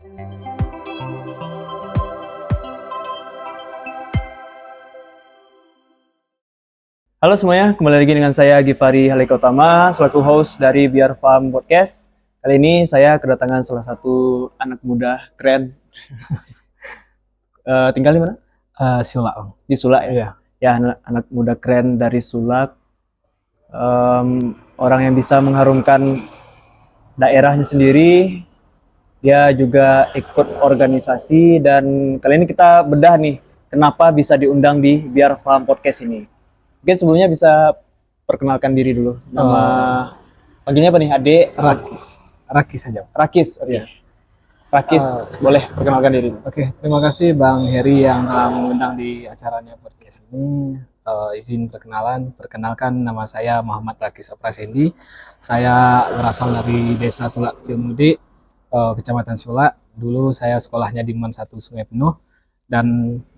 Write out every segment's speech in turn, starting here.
Halo semuanya, kembali lagi dengan saya Gifari Halikautama selaku host dari Biar Farm Podcast. Kali ini saya kedatangan salah satu anak muda keren. Tinggal di mana? Sulak, Bang. Di Sulak ya? Iya. Ya, anak muda keren dari Sulak. Orang yang bisa mengharumkan daerahnya sendiri. Dia juga ikut organisasi dan kali ini kita bedah nih kenapa bisa diundang di Biar Farm Podcast ini. Mungkin sebelumnya bisa perkenalkan diri dulu. Nama panggilnya apa nih? Ade? Rakis saja. Rakis. Oke. Iya. Rakis, boleh perkenalkan diri. Oke, terima kasih Bang Heri yang telah mengundang di acaranya podcast ini. Izin perkenalkan nama saya Muhammad Rakis Aprasendi. Saya berasal dari Desa Sulak Kecil Mudi, Kecamatan Sulak. Dulu saya sekolahnya di MAN 1 Sungai Penuh, dan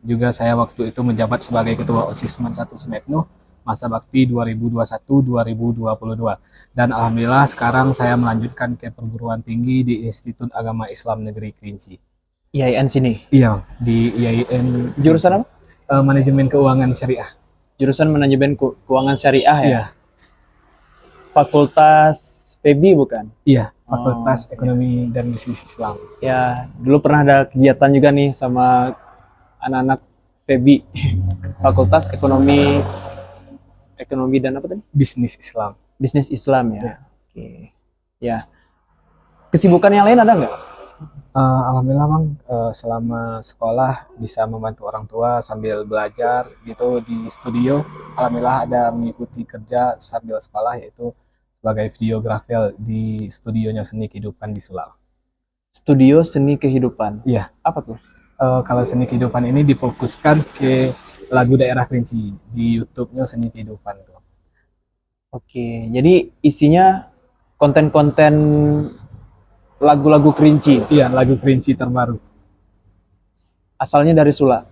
juga saya waktu itu menjabat sebagai Ketua OSIS MAN 1 Sungai Penuh masa bakti 2021-2022. Dan alhamdulillah sekarang saya melanjutkan ke perguruan tinggi di Institut Agama Islam Negeri Kerinci. IAIN sini. Iya, di IAIN. Jurusan apa? Manajemen Keuangan Syariah. Jurusan Manajemen Keuangan Syariah ya? Iya. Fakultas FEBI bukan? Iya, Fakultas Ekonomi dan Bisnis Islam. Ya, dulu pernah ada kegiatan juga nih sama anak-anak FEBI. Fakultas Ekonomi dan apa tadi? Bisnis Islam. Bisnis Islam ya. Ya. Oke. Ya. Kesibukan yang lain ada nggak? Alhamdulillah Bang, selama sekolah bisa membantu orang tua sambil belajar gitu di studio. Alhamdulillah ada mengikuti kerja sambil sekolah, yaitu sebagai videografer di studionya Seni Kehidupan di Sulawesi. Studio Seni Kehidupan. Iya. Apa tuh? Kalau Seni Kehidupan ini difokuskan ke lagu daerah Kerinci di YouTube-nya Seni Kehidupan tuh. Oke, jadi isinya konten-konten lagu-lagu Kerinci. Iya, lagu Kerinci terbaru. Asalnya dari Sula.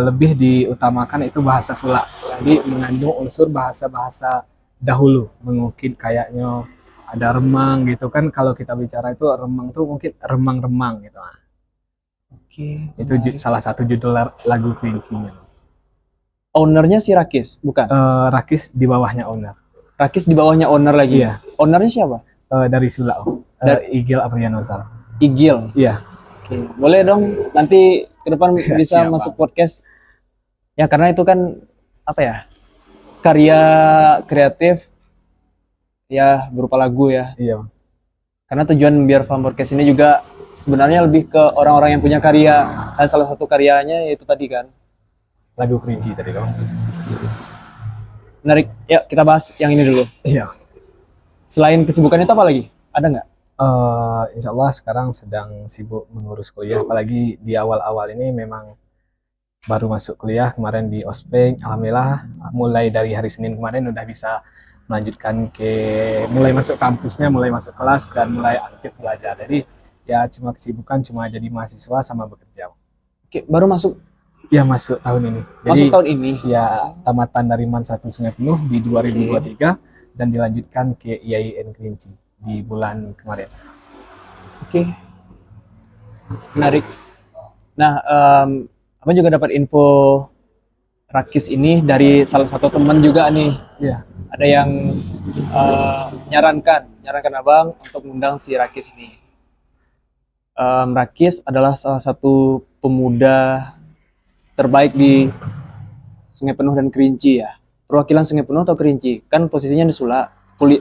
Lebih diutamakan itu bahasa Sula. Jadi mengandung unsur bahasa-bahasa dahulu. Mungkin kayaknya ada remang gitu kan. Kalau kita bicara itu remang tuh mungkin remang-remang gitu. Oke. Itu salah satu judul lagu Kerincinya. Ownernya si Rakis, bukan? Rakis di bawahnya owner. Rakis di bawahnya owner lagi. Iya. Ownernya siapa? Dari Sula. Igil Aprianosar. Igil. Iya. Oke. Boleh dong nanti ke depan bisa Siap, masuk Bang. podcast. Ya karena itu kan apa ya? Karya kreatif ya berupa lagu ya. Iya, Bang. Karena tujuan Biar Farm Podcast ini juga sebenarnya lebih ke orang-orang yang punya karya. Dan salah satu karyanya yaitu tadi kan Lagu Kerinci tadi dong. menarik. Ya kita bahas yang ini dulu. Iya. Selain kesibukan itu apa lagi? Ada nggak? Insya Allah sekarang sedang sibuk mengurus kuliah, apalagi di awal-awal ini memang baru masuk kuliah kemarin di Ospek. Alhamdulillah mulai dari hari Senin kemarin udah bisa melanjutkan mulai masuk kampusnya, mulai masuk kelas dan mulai aktif belajar. Jadi ya cuma kesibukan cuma jadi mahasiswa sama bekerja. Oke, baru masuk. Ya masuk tahun ini. Jadi, Masuk tahun ini. Ya tamatan dari MAN 1 Sungai Penuh di 2023 dan dilanjutkan ke IAIN Kerinci di bulan kemarin. Oke. Menarik. Nah, Abang juga dapat info Rakis ini dari salah satu teman juga nih. Iya. Ada yang nyarankan Abang untuk mengundang si Rakis ini. Rakis adalah salah satu pemuda terbaik di Sungai Penuh dan Kerinci ya. Perwakilan Sungai Penuh atau Kerinci? Kan posisinya di Sula.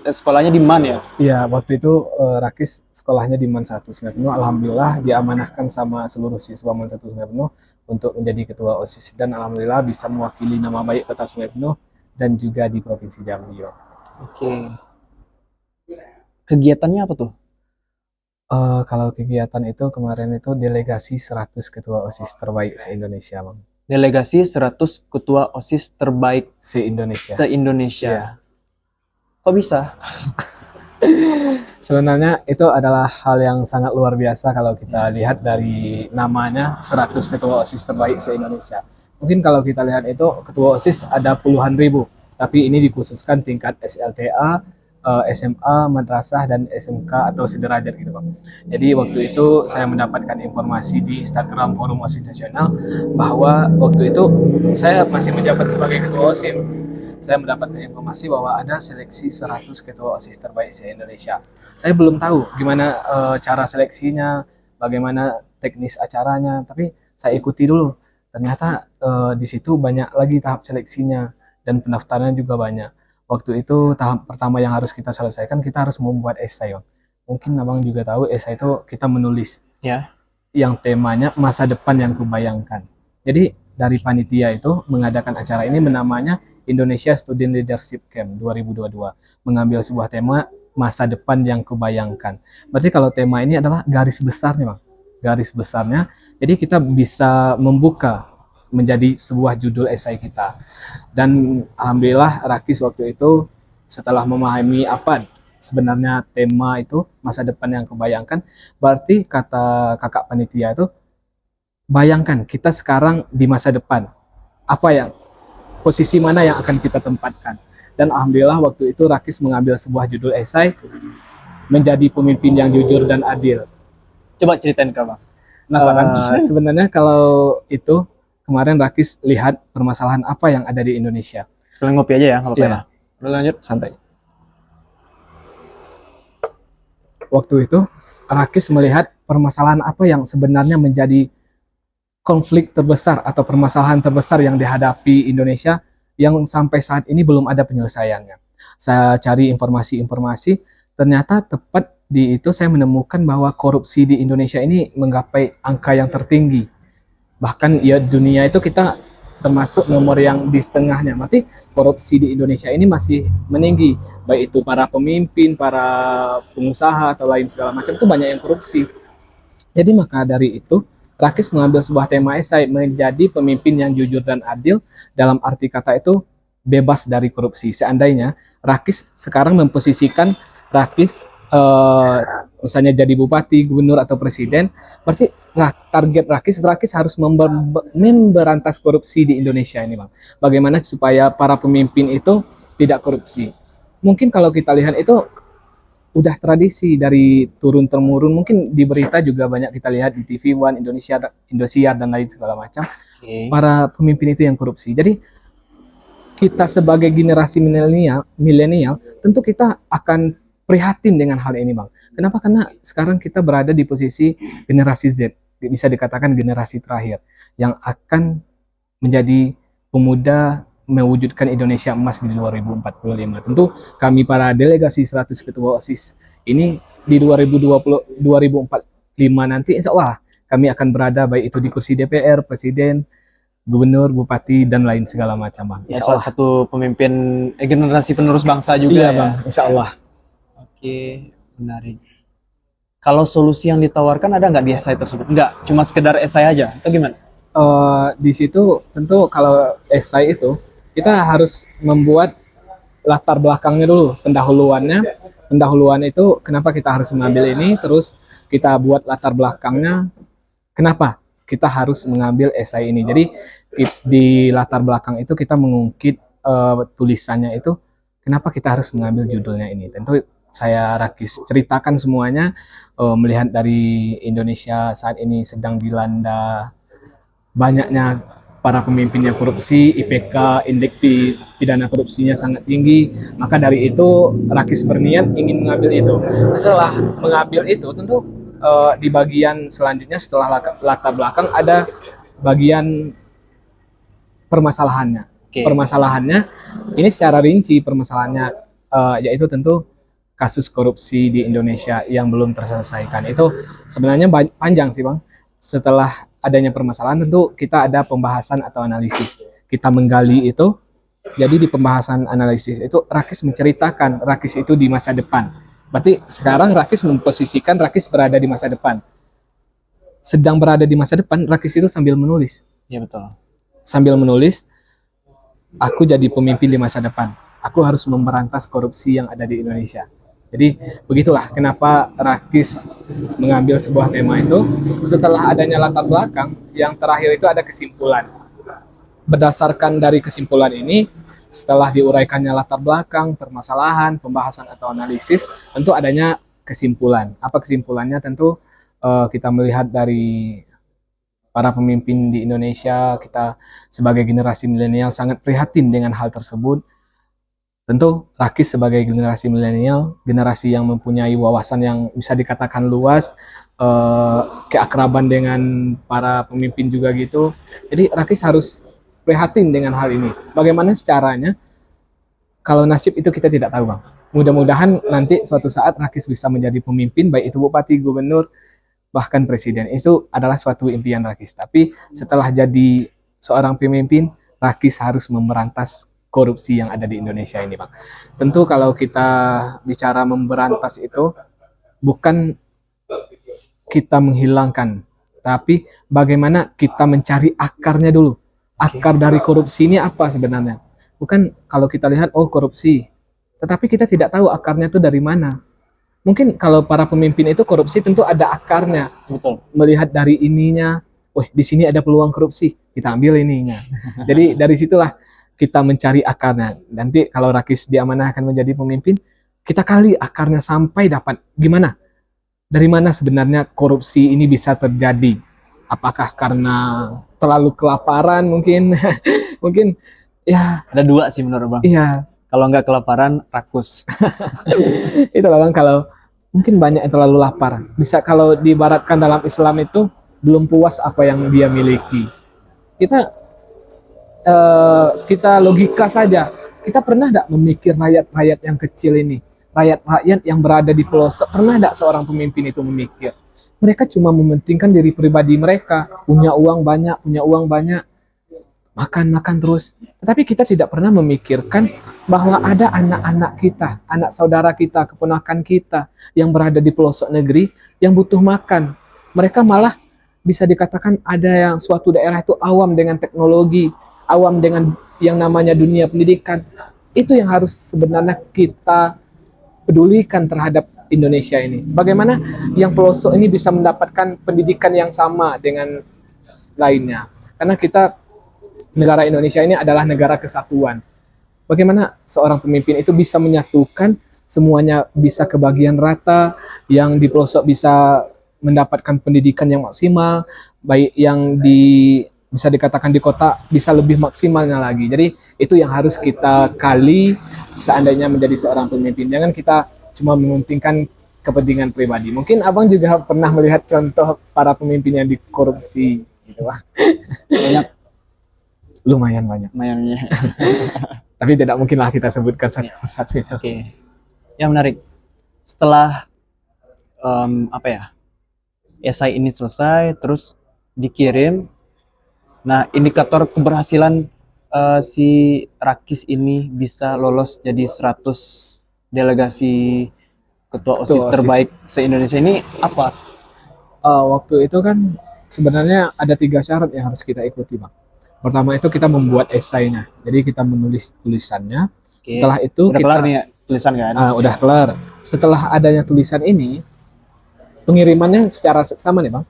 Sekolahnya di MAN ya? Iya, waktu itu Rakis sekolahnya di MAN 1 Sungai Penuh. Alhamdulillah diamanahkan sama seluruh siswa MAN 1 Sungai Penuh untuk menjadi ketua OSIS. Dan alhamdulillah bisa mewakili nama baik Kota Sungai Penuh dan juga di Provinsi Jambi. Oke. Kegiatannya apa tuh? Kalau kegiatan itu kemarin itu delegasi 100 ketua OSIS terbaik se-Indonesia, Bang. Delegasi 100 ketua OSIS terbaik Se-Indonesia. Se-Indonesia. Iya. Kok bisa? Sebenarnya itu adalah hal yang sangat luar biasa kalau kita lihat dari namanya 100 ketua OSIS terbaik se-Indonesia. Mungkin kalau kita lihat itu ketua OSIS ada puluhan ribu, tapi ini dikhususkan tingkat SLTA, SMA, madrasah, dan SMK atau sederajat gitu Bang. Jadi waktu itu saya mendapatkan informasi di Instagram Forum OSIS Nasional bahwa waktu itu saya masih menjabat sebagai ketua OSIS. Saya mendapatkan informasi bahwa ada seleksi 100 ketua OSIS terbaik se-Indonesia. Saya belum tahu gimana cara seleksinya, bagaimana teknis acaranya, tapi saya ikuti dulu. Ternyata di situ banyak lagi tahap seleksinya dan pendaftarannya juga banyak. Waktu itu tahap pertama yang harus kita selesaikan, kita harus membuat esai. Mungkin abang juga tahu esai itu kita menulis Ya. yang temanya masa depan yang kubayangkan. Jadi dari panitia itu mengadakan acara ini namanya Indonesia Student Leadership Camp 2022, mengambil sebuah tema masa depan yang kubayangkan. Berarti kalau tema ini adalah garis besarnya, Bang. Garis besarnya. Jadi kita bisa membuka menjadi sebuah judul esai kita. Dan alhamdulillah Rakis waktu itu setelah memahami apa sebenarnya tema itu masa depan yang kebayangkan, berarti kata kakak panitia itu, bayangkan kita sekarang di masa depan, apa yang posisi mana yang akan kita tempatkan. Dan alhamdulillah waktu itu Rakis mengambil sebuah judul esai menjadi pemimpin yang jujur dan adil. Coba ceritain ke Bang. Penasaran. Sebenarnya kalau itu kemarin Rakis lihat permasalahan apa yang ada di Indonesia. Sekalian ngopi aja ya, nggak apa-apa Iya. ya. Udah lanjut. Santai. Waktu itu Rakis melihat permasalahan apa yang sebenarnya menjadi konflik terbesar atau permasalahan terbesar yang dihadapi Indonesia yang sampai saat ini belum ada penyelesaiannya. Saya cari informasi-informasi, ternyata tepat di itu saya menemukan bahwa korupsi di Indonesia ini menggapai angka yang tertinggi. Bahkan ya dunia itu kita termasuk nomor yang di setengahnya. Berarti korupsi di Indonesia ini masih meninggi. Baik itu para pemimpin, para pengusaha atau lain segala macam itu banyak yang korupsi. Jadi maka dari itu Rakis mengambil sebuah tema esai menjadi pemimpin yang jujur dan adil, dalam arti kata itu bebas dari korupsi. Seandainya Rakis sekarang memposisikan Rakis misalnya jadi bupati, gubernur atau presiden, berarti target Rakis harus memberantas korupsi di Indonesia ini, Bang. Bagaimana supaya para pemimpin itu tidak korupsi. Mungkin kalau kita lihat itu udah tradisi dari turun temurun, mungkin di berita juga banyak kita lihat di TV One, Indosiar dan lain segala macam. Para pemimpin itu yang korupsi. Jadi kita sebagai generasi milenial tentu kita akan prihatin dengan hal ini, Bang. Kenapa? Karena sekarang kita berada di posisi generasi Z, bisa dikatakan generasi terakhir yang akan menjadi pemuda mewujudkan Indonesia emas di 2045. Tentu kami para delegasi 100 ketua OSIS ini di 2045 nanti insya Allah kami akan berada baik itu di kursi DPR, presiden, gubernur, bupati, dan lain segala macam, Bang. Ya, salah satu pemimpin generasi penerus bangsa juga Iya, ya. Bang. Insya Allah. Oke, menarik. Kalau solusi yang ditawarkan ada nggak di esai tersebut? Nggak, cuma sekedar esai aja, atau gimana? Di situ tentu kalau esai itu kita harus membuat latar belakangnya dulu, pendahuluannya. Pendahuluan itu kenapa kita harus mengambil ini, terus kita buat latar belakangnya, kenapa kita harus mengambil esai ini. Jadi di latar belakang itu kita mengungkit tulisannya itu, kenapa kita harus mengambil judulnya ini. Tentu saya Rakis ceritakan semuanya, melihat dari Indonesia saat ini sedang dilanda banyaknya para pemimpin yang korupsi, IPK, indeks pidana korupsinya sangat tinggi. Maka dari itu Rakis berniat ingin mengambil itu. Setelah mengambil itu tentu di bagian selanjutnya setelah latar belakang ada bagian permasalahannya. Permasalahannya ini secara rinci permasalahannya yaitu tentu kasus korupsi di Indonesia yang belum terselesaikan. Itu sebenarnya panjang sih, Bang. Setelah adanya permasalahan tentu kita ada pembahasan atau analisis. Kita menggali itu. Jadi di pembahasan analisis itu Rakis menceritakan Rakis itu di masa depan. Berarti sekarang Rakis memposisikan Rakis berada di masa depan. Sedang berada di masa depan, Rakis itu sambil menulis. Iya, betul. Sambil menulis, aku jadi pemimpin di masa depan. Aku harus memberantas korupsi yang ada di Indonesia. Jadi begitulah kenapa Rakis mengambil sebuah tema itu. Setelah adanya latar belakang, yang terakhir itu ada kesimpulan. Berdasarkan dari kesimpulan ini, setelah diuraikannya latar belakang, permasalahan, pembahasan atau analisis, tentu adanya kesimpulan. Apa kesimpulannya? Tentu kita melihat dari para pemimpin di Indonesia, kita sebagai generasi milenial sangat prihatin dengan hal tersebut. Tentu Rakis sebagai generasi milenial, generasi yang mempunyai wawasan yang bisa dikatakan luas, keakraban dengan para pemimpin juga gitu. Jadi Rakis harus prihatin dengan hal ini. Bagaimana caranya? Kalau nasib itu kita tidak tahu, Bang. Mudah-mudahan nanti suatu saat Rakis bisa menjadi pemimpin, baik itu bupati, gubernur, bahkan presiden. Itu adalah suatu impian Rakis. Tapi setelah jadi seorang pemimpin, Rakis harus memberantas korupsi yang ada di Indonesia ini, Bang. Tentu kalau kita bicara memberantas itu bukan kita menghilangkan, tapi bagaimana kita mencari akarnya dulu. Akar dari korupsi ini apa sebenarnya? Bukan kalau kita lihat, oh korupsi, tetapi kita tidak tahu akarnya itu dari mana. Mungkin kalau para pemimpin itu korupsi tentu ada akarnya. Betul. Melihat dari ininya, wah di sini ada peluang korupsi, kita ambil ininya. Jadi dari situlah kita mencari akarnya. Nanti kalau Rakis diamanahkan menjadi pemimpin, kita kali akarnya sampai dapat gimana? Dari mana sebenarnya korupsi ini bisa terjadi? Apakah karena terlalu kelaparan mungkin? Mungkin ya, Ada dua sih menurut Bang. iya. Kalau nggak kelaparan, rakus. Itulah Bang, kalau mungkin banyak yang terlalu lapar. Bisa kalau diibaratkan dalam Islam itu belum puas apa yang dia miliki. Kita logika saja. Kita pernah tidak memikir rakyat-rakyat yang kecil ini, rakyat-rakyat yang berada di pelosok, pernah tidak seorang pemimpin itu memikir? Mereka cuma mementingkan diri pribadi mereka, punya uang banyak, makan terus. Tetapi kita tidak pernah memikirkan bahwa ada anak-anak kita, anak saudara kita, keponakan kita yang berada di pelosok negeri yang butuh makan. Mereka malah bisa dikatakan ada yang suatu daerah itu awam dengan teknologi, awam dengan yang namanya dunia pendidikan. Itu yang harus sebenarnya kita pedulikan terhadap Indonesia ini. Bagaimana yang pelosok ini bisa mendapatkan pendidikan yang sama dengan lainnya. Karena kita, negara Indonesia ini adalah negara kesatuan. Bagaimana seorang pemimpin itu bisa menyatukan semuanya, bisa kebagian rata, yang di pelosok bisa mendapatkan pendidikan yang maksimal, baik yang bisa dikatakan di kota bisa lebih maksimalnya lagi. Jadi itu yang harus kita kali seandainya menjadi seorang pemimpin. Jangan kita cuma mementingkan kepentingan pribadi. Mungkin Abang juga pernah melihat contoh para pemimpin yang dikorupsi gitu, Bang. Banyak. Lumayan banyak. Lumayannya. Tapi tidak mungkinlah kita sebutkan satu persatu. Oke. Yang menarik. Setelah esai ini selesai, terus dikirim. Nah, indikator keberhasilan si Rakis ini bisa lolos jadi 100 delegasi ketua OSIS terbaik se-Indonesia ini apa? Waktu itu kan sebenarnya ada 3 syarat yang harus kita ikuti, Bang. Pertama itu kita membuat esainya. Jadi kita menulis tulisannya. Oke. Setelah itu Udah kelar nih ya, tulisan kan? udah kelar. Setelah adanya tulisan ini, pengirimannya secara seksama nih, Bang.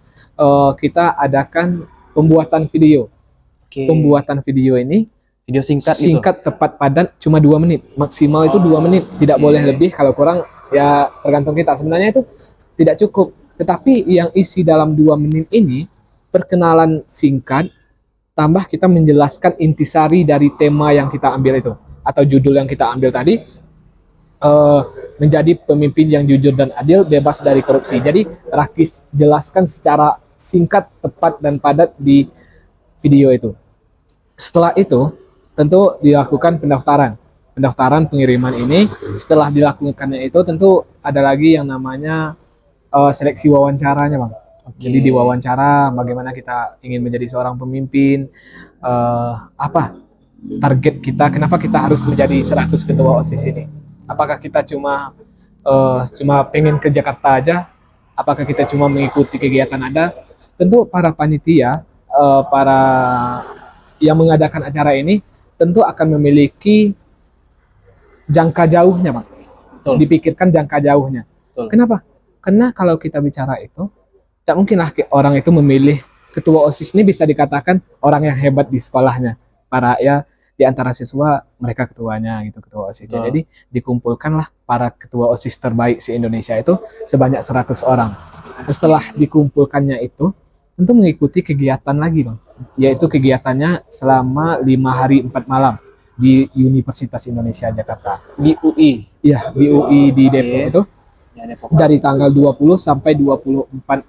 Kita adakan pembuatan video. Oke. Pembuatan video ini Video singkat gitu. tepat, padat, cuma 2 menit. Maksimal itu 2 menit. Tidak boleh lebih, kalau kurang ya tergantung kita. Sebenarnya itu tidak cukup. Tetapi yang isi dalam 2 menit ini, perkenalan singkat, tambah kita menjelaskan intisari dari tema yang kita ambil itu. Atau judul yang kita ambil tadi, menjadi pemimpin yang jujur dan adil, bebas dari korupsi. Jadi Rakis jelaskan secara singkat, tepat, dan padat di video itu. Setelah itu, tentu dilakukan pendaftaran. Pendaftaran pengiriman ini, setelah dilakukannya itu, tentu ada lagi yang namanya seleksi wawancaranya, Bang. Jadi di wawancara bagaimana kita ingin menjadi seorang pemimpin, apa target kita, kenapa kita harus menjadi 100 ketua OSIS ini. Apakah kita cuma pengen ke Jakarta aja? Apakah kita cuma mengikuti kegiatan ada? Tentu para panitia, para yang mengadakan acara ini tentu akan memiliki jangka jauhnya, Bang. Betul. Dipikirkan jangka jauhnya. Betul. Kenapa? Karena kalau kita bicara itu, tidak mungkinlah orang itu memilih ketua OSIS ini bisa dikatakan orang yang hebat di sekolahnya. di antara siswa mereka ketuanya gitu, ketua OSISnya. Betul. Jadi dikumpulkanlah para ketua OSIS terbaik se Indonesia itu sebanyak 100 orang. Setelah dikumpulkannya itu tentu mengikuti kegiatan lagi Bang, yaitu kegiatannya selama 5 hari 4 malam di Universitas Indonesia Jakarta. Di UI. Iya, di UI di Depok Oke. itu Ya, Depok. dari tanggal 20 sampai 24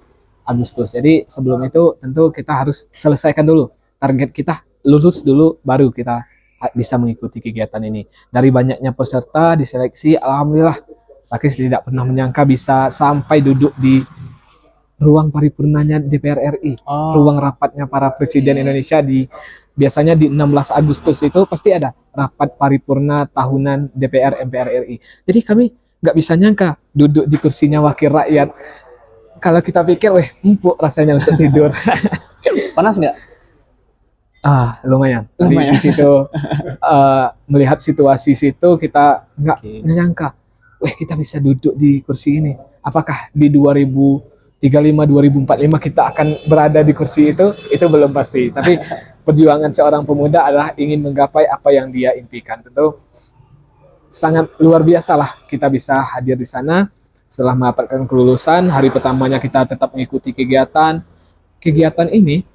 Agustus. Jadi sebelum itu tentu kita harus selesaikan dulu. Target kita lulus dulu baru kita bisa mengikuti kegiatan ini. Dari banyaknya peserta diseleksi, alhamdulillah Pakis tidak pernah menyangka bisa sampai duduk di ruang paripurnanya DPR RI, Oh, ruang rapatnya para presiden Indonesia biasanya di 16 Agustus itu pasti ada rapat paripurna tahunan DPR MPR RI. Jadi kami nggak bisa nyangka duduk di kursinya wakil rakyat. Kalau kita pikir, weh, empuk rasanya untuk tidur. panas nggak? Lumayan. Lumayan. Di situ melihat situasi situ kita nggak Oke. menyangka, weh, kita bisa duduk di kursi ini. Apakah di 2035, 2045 kita akan berada di kursi itu belum pasti. Tapi perjuangan seorang pemuda adalah ingin menggapai apa yang dia impikan. Tentu sangat luar biasa lah kita bisa hadir di sana. Setelah mendapatkan kelulusan, hari pertamanya kita tetap mengikuti kegiatan. Kegiatan ini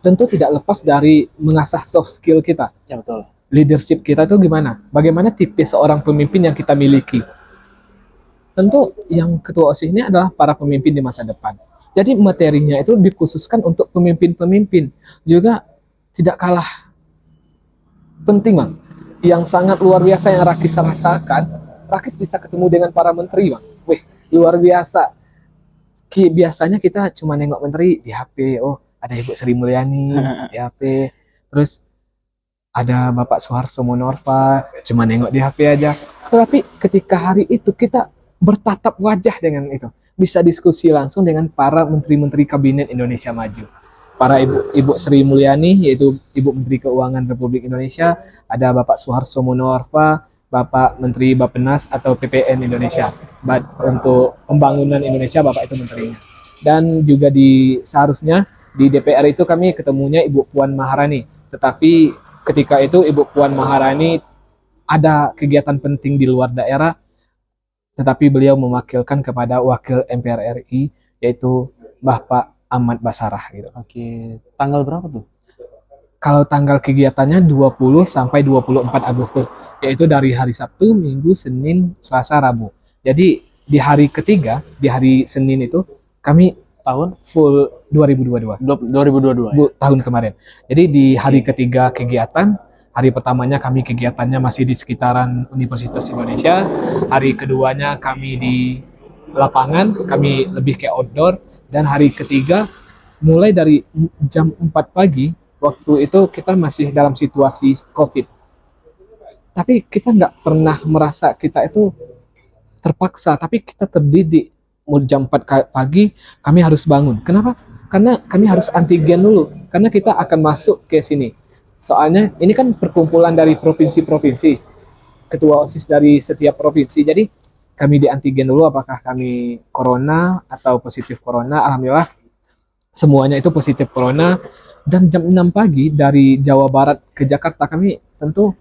tentu tidak lepas dari mengasah soft skill kita. Ya betul. Leadership kita itu gimana? Bagaimana tipe seorang pemimpin yang kita miliki? Tentu yang ketua OSIS ini adalah para pemimpin di masa depan. Jadi materinya itu dikhususkan untuk pemimpin-pemimpin. Juga tidak kalah penting, Bang. Yang sangat luar biasa yang Rakis rasakan, Rakis bisa ketemu dengan para menteri, Bang. Wih, luar biasa. Biasanya kita cuma nengok menteri di HP. Oh, ada Ibu Sri Mulyani di HP. Terus ada Bapak Soeharto Monorfa, cuma nengok di HP aja. Tetapi ketika hari itu kita bertatap wajah dengan itu, bisa diskusi langsung dengan para menteri-menteri kabinet Indonesia Maju. Para Ibu Sri Mulyani, yaitu Ibu Menteri Keuangan Republik Indonesia, ada Bapak Soeharto Monorfa, Bapak Menteri Bappenas atau PPN Indonesia. Untuk pembangunan Indonesia, Bapak itu menterinya. Dan juga seharusnya di DPR itu kami ketemunya Ibu Puan Maharani. Tetapi ketika itu Ibu Puan Maharani ada kegiatan penting di luar daerah, tetapi beliau mewakilkan kepada wakil MPR RI, yaitu Bapak Ahmad Basarah gitu. Oke. Tanggal berapa tuh? Kalau tanggal kegiatannya 20 sampai 24 Agustus, yaitu dari hari Sabtu, Minggu, Senin, Selasa, Rabu. Jadi di hari ketiga, di hari Senin itu kami Tahun full 2022. 2022 ya? Tahun kemarin. Jadi di hari ketiga kegiatan, hari pertamanya kami kegiatannya masih di sekitaran Universitas Indonesia, hari keduanya kami di lapangan, kami lebih ke outdoor, dan hari ketiga mulai dari jam 4 pagi, waktu itu kita masih dalam situasi COVID. Tapi kita nggak pernah merasa kita itu terpaksa, tapi kita terdidik. Mau jam 4 pagi kami harus bangun. Kenapa? Karena kami harus antigen dulu. Karena kita akan masuk ke sini. Soalnya ini kan perkumpulan dari provinsi-provinsi. Ketua OSIS dari setiap provinsi. Jadi kami di antigen dulu apakah kami corona atau positif corona. Alhamdulillah semuanya itu positif corona. Dan jam 6 pagi dari Jawa Barat ke Jakarta kami tentu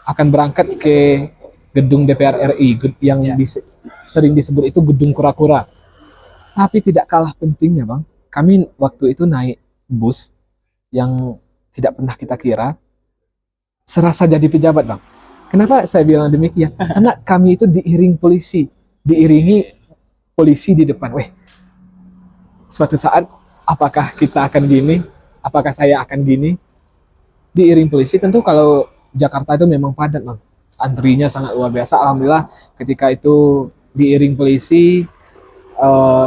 akan berangkat ke gedung DPR RI yang sering disebut itu gedung kura-kura. Tapi tidak kalah pentingnya, Bang, kami waktu itu naik bus yang tidak pernah kita kira, serasa jadi pejabat, Bang. Kenapa saya bilang demikian? Karena kami itu diiringi polisi di depan. Weh, suatu saat apakah kita akan gini? Apakah saya akan gini? Diiring polisi. Tentu kalau Jakarta itu memang padat, Bang. Antrinya sangat luar biasa. Alhamdulillah ketika itu diiring polisi,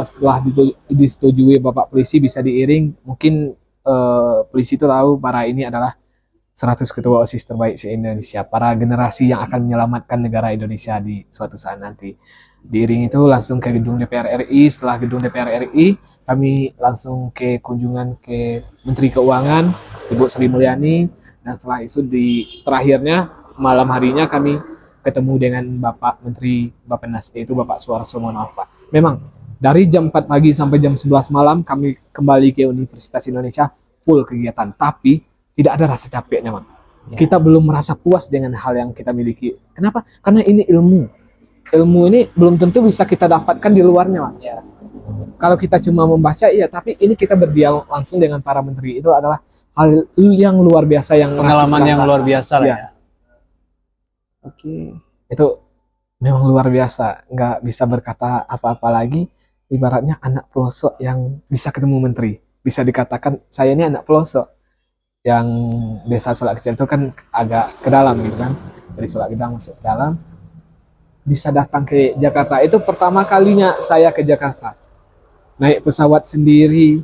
setelah disetujui Bapak polisi bisa diiring, mungkin polisi itu tahu para ini adalah 100 ketua OSIS terbaik se-Indonesia, para generasi yang akan menyelamatkan negara Indonesia di suatu saat nanti. Diiring itu langsung ke gedung DPR RI. Setelah gedung DPR RI, kami langsung ke kunjungan ke Menteri Keuangan, Ibu Sri Mulyani, dan setelah itu terakhirnya malam harinya kami ketemu dengan Bapak Menteri Bappenas, yaitu Bapak Soeharto Monorfa. Memang dari jam 4 pagi sampai jam 11 malam kami kembali ke Universitas Indonesia full kegiatan, tapi tidak ada rasa capeknya, Bang. Ya. Kita belum merasa puas dengan hal yang kita miliki. Kenapa? Karena ini ilmu. Ilmu ini belum tentu bisa kita dapatkan di luarnya, Pak. Ya. Kalau kita cuma membaca, iya, tapi ini kita berdialog langsung dengan para menteri. Itu adalah hal yang luar biasa yang Pengalaman Rakis yang rasa. luar biasa lah Iya. ya. Oke. Itu memang luar biasa. Nggak bisa berkata apa-apa lagi. Ibaratnya anak pelosok yang bisa ketemu menteri. Bisa dikatakan, saya ini anak pelosok. Yang desa Sulak Kecil itu kan agak ke dalam gitu kan. Dari Sulak Gedang masuk ke dalam. Bisa datang ke Jakarta. Itu pertama kalinya saya ke Jakarta. Naik pesawat sendiri.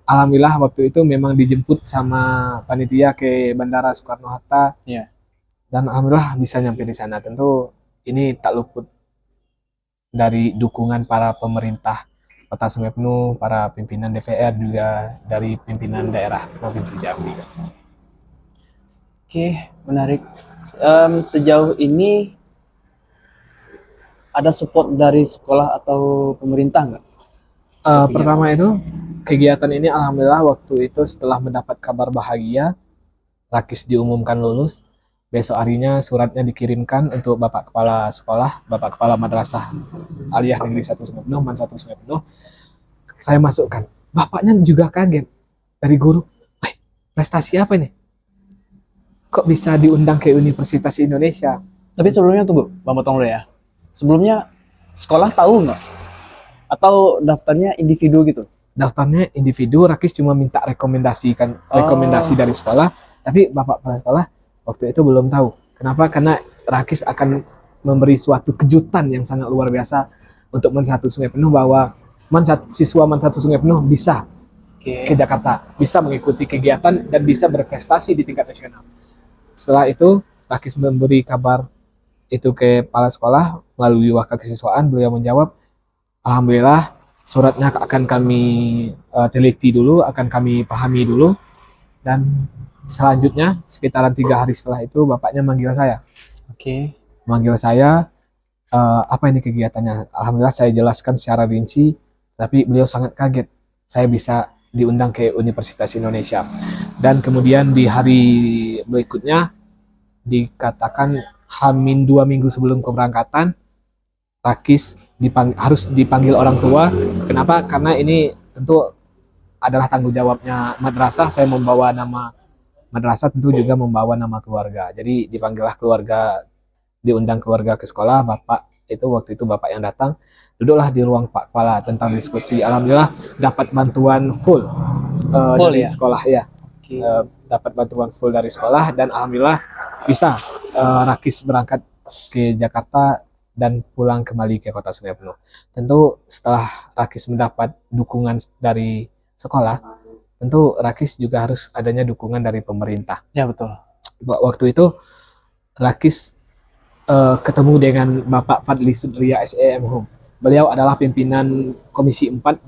Alhamdulillah waktu itu memang dijemput sama panitia ke Bandara Soekarno-Hatta. Iya. Dan alhamdulillah bisa nyampe di sana. Tentu ini tak luput dari dukungan para pemerintah Kota Sungai Penuh, para pimpinan DPR, juga dari pimpinan daerah Provinsi Jambi. Oke, menarik. Sejauh ini ada support dari sekolah atau pemerintah nggak? Pertama itu, kegiatan ini alhamdulillah waktu itu setelah mendapat kabar bahagia, Rakis diumumkan lulus. Besok harinya suratnya dikirimkan untuk Bapak Kepala Sekolah, Bapak Kepala Madrasah Aliyah Negeri 1 Sungai Penuh, Man 1 Sungai Penuh. Saya masukkan. Bapaknya juga kaget dari guru. Prestasi apa ini? Kok bisa diundang ke Universitas Indonesia? Tapi sebelumnya tunggu, Bang potong dulu ya. Sebelumnya sekolah tahu nggak? Atau daftarnya individu gitu? Daftarnya individu, Rakis cuma minta rekomendasi dari sekolah, tapi Bapak Kepala Sekolah waktu itu belum tahu. Kenapa? Karena Rakis akan memberi suatu kejutan yang sangat luar biasa untuk Man 1 Sungai Penuh, bahwa siswa Man 1 Sungai Penuh bisa ke Jakarta, bisa mengikuti kegiatan dan bisa berprestasi di tingkat nasional. Setelah itu, Rakis memberi kabar itu ke kepala sekolah melalui wakil kesiswaan. Beliau menjawab, alhamdulillah, suratnya akan kami teliti dulu, akan kami pahami dulu, dan selanjutnya sekitaran 3 hari setelah itu bapaknya manggil saya. Manggil saya, apa ini kegiatannya? Alhamdulillah saya jelaskan secara rinci, tapi beliau sangat kaget saya bisa diundang ke Universitas Indonesia. Dan kemudian di hari berikutnya dikatakan Hamin 2 minggu sebelum keberangkatan, Rakis harus dipanggil orang tua. Kenapa? Karena ini tentu adalah tanggung jawabnya madrasah. Saya membawa nama madrasah, tentu juga membawa nama keluarga. Jadi dipanggillah keluarga, diundang keluarga ke sekolah. Bapak itu waktu itu bapak yang datang, duduklah di ruang Pak Kepala tentang diskusi. Alhamdulillah dapat bantuan full dari sekolah ya. Dapat bantuan full dari sekolah, dan alhamdulillah bisa Rakis berangkat ke Jakarta dan pulang kembali ke Kota Sungai Penuh. Tentu setelah Rakis mendapat dukungan dari sekolah, tentu Rakis juga harus adanya dukungan dari pemerintah. Ya betul. Waktu itu Rakis ketemu dengan Bapak Fadli Sudria SEM. Beliau adalah pimpinan Komisi 4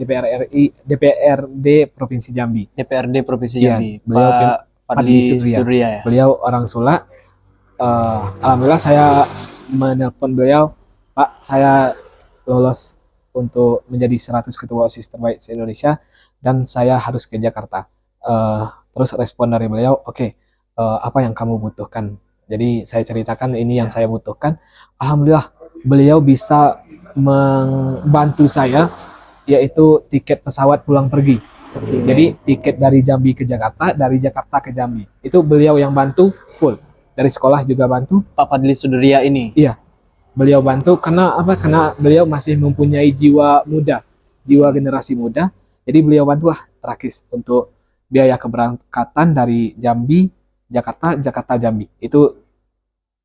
DPRD Provinsi Jambi. DPRD Provinsi Jambi. Beliau Pak Fadli Sudria ya. Beliau orang Sula. Alhamdulillah saya menelpon beliau, Pak, saya lolos untuk menjadi 100 ketua OSIS terbaik se-Indonesia dan saya harus ke Jakarta. Terus respon dari beliau, oke, apa yang kamu butuhkan? Jadi saya ceritakan ini yang saya butuhkan. Alhamdulillah beliau bisa membantu saya, yaitu tiket pesawat pulang pergi. Jadi tiket dari Jambi ke Jakarta, dari Jakarta ke Jambi, itu beliau yang bantu full. Dari sekolah juga bantu. Pak Fadli Sudria ini? Iya, beliau bantu. Karena apa? Karena beliau masih mempunyai jiwa muda, jiwa generasi muda. Jadi beliau bantulah Rakis untuk biaya keberangkatan dari Jambi, Jakarta, Jakarta Jambi. Itu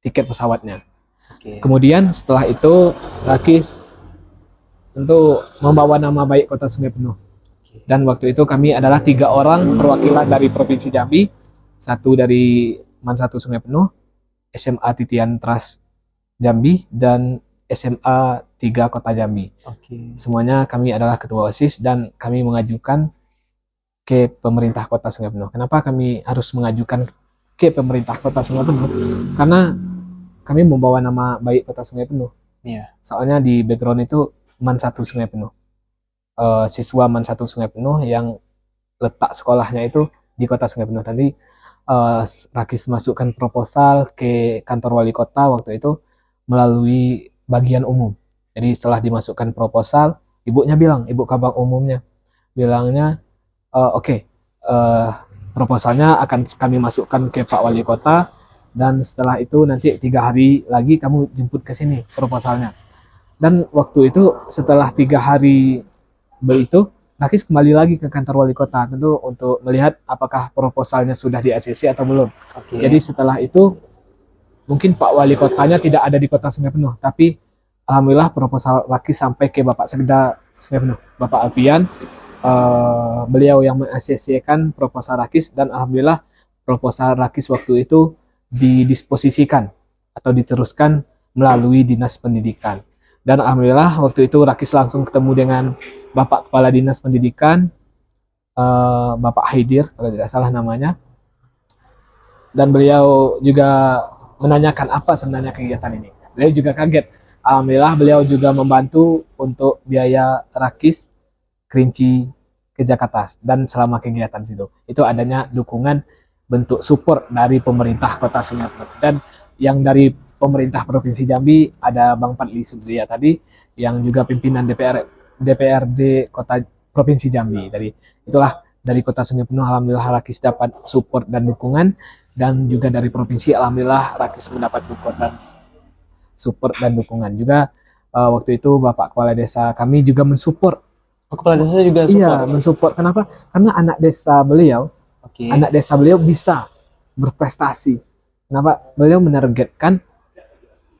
tiket pesawatnya. Kemudian setelah itu Rakis tentu membawa nama baik Kota Sungai Penuh. Dan waktu itu kami adalah 3 orang perwakilan dari Provinsi Jambi, 1 dari Man 1 Sungai Penuh, SMA Titian Trust Jambi, dan SMA 3 Kota Jambi. Semuanya kami adalah ketua OSIS dan kami mengajukan ke pemerintah Kota Sungai Penuh. Kenapa kami harus mengajukan ke pemerintah Kota Sungai Penuh? Karena kami membawa nama baik Kota Sungai Penuh. Soalnya di background itu Man 1 Sungai Penuh. Siswa Man 1 Sungai Penuh yang letak sekolahnya itu di Kota Sungai Penuh. Tadi Rakis masukkan proposal ke kantor wali kota waktu itu melalui bagian umum. Jadi setelah dimasukkan proposal, ibunya bilang, ibu kabang umumnya bilangnya, oke, eh, proposalnya akan kami masukkan ke Pak Wali Kota, dan setelah itu nanti 3 hari lagi kamu jemput ke sini proposalnya. Dan waktu itu setelah 3 hari itu, Rakis kembali lagi ke kantor wali kota tentu untuk melihat apakah proposalnya sudah di ACC atau belum. Oke. Jadi setelah itu mungkin Pak Wali Kotanya tidak ada di Kota Sungai Penuh, tapi alhamdulillah proposal Rakis sampai ke Bapak Sekda Sungai Penuh, Bapak Alpian. Beliau yang meng-ACC-kan proposal Rakis, dan alhamdulillah proposal Rakis waktu itu didisposisikan atau diteruskan melalui Dinas Pendidikan. Dan alhamdulillah waktu itu Rakis langsung ketemu dengan Bapak Kepala Dinas Pendidikan, Bapak Haidir kalau tidak salah namanya. Dan beliau juga menanyakan apa sebenarnya kegiatan ini. Beliau juga kaget. Alhamdulillah beliau juga membantu untuk biaya Rakis Kerinci ke Jakarta, dan selama kegiatan situ itu adanya dukungan bentuk support dari pemerintah Kota Sungai Penuh. Dan yang dari pemerintah Provinsi Jambi ada Bang Padli Sudria tadi, yang juga pimpinan DPRD Kota Provinsi Jambi. Dari itulah dari Kota Sungai Penuh alhamdulillah Rakis dapat support dan dukungan, dan juga dari provinsi alhamdulillah Rakis mendapat support dan dukungan juga. Waktu itu Bapak Kepala Desa kami juga mensupport. Kepala desa juga support. Iya, mensupport. Kenapa? Karena anak desa beliau bisa berprestasi. Kenapa? Beliau menargetkan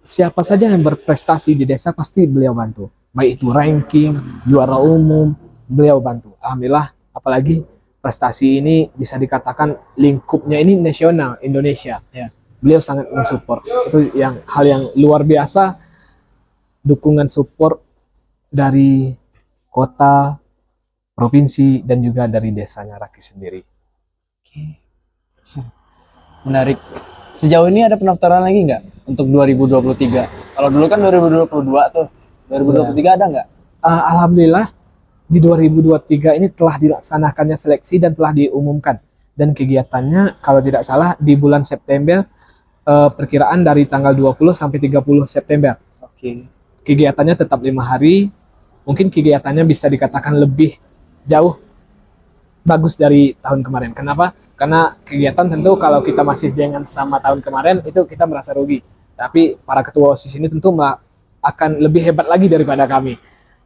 siapa saja yang berprestasi di desa pasti beliau bantu. Baik itu ranking, juara umum, beliau bantu. Alhamdulillah, apalagi prestasi ini bisa dikatakan lingkupnya ini nasional Indonesia. Ya. Beliau sangat mensupport. Itu hal yang luar biasa, dukungan support dari kota, provinsi, dan juga dari desanya Rakis sendiri. Menarik. Sejauh ini ada pendaftaran lagi nggak untuk 2023? Kalau dulu kan 2022 tuh. 2023 ada nggak? Alhamdulillah di 2023 ini telah dilaksanakannya seleksi dan telah diumumkan. Dan kegiatannya kalau tidak salah di bulan September, perkiraan dari tanggal 20 sampai 30 September. Oke. Kegiatannya tetap 5 hari. Mungkin kegiatannya bisa dikatakan lebih jauh bagus dari tahun kemarin. Kenapa? Karena kegiatan tentu kalau kita masih dengan sama tahun kemarin itu kita merasa rugi. Tapi para ketua OSIS ini tentu akan lebih hebat lagi daripada kami.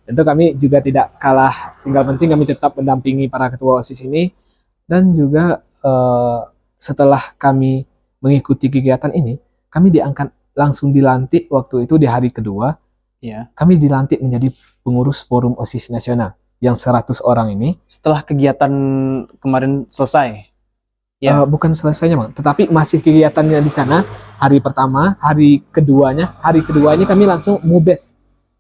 Tentu kami juga tidak kalah, tinggal penting kami tetap mendampingi para ketua OSIS ini. Dan juga setelah kami mengikuti kegiatan ini, kami langsung dilantik waktu itu di hari kedua. Ya. Kami dilantik menjadi pengurus Forum OSIS Nasional yang 100 orang ini. Setelah kegiatan kemarin selesai? Ya. Bukan selesainya Bang, tetapi masih kegiatannya di sana. Hari pertama, hari kedua ini kami langsung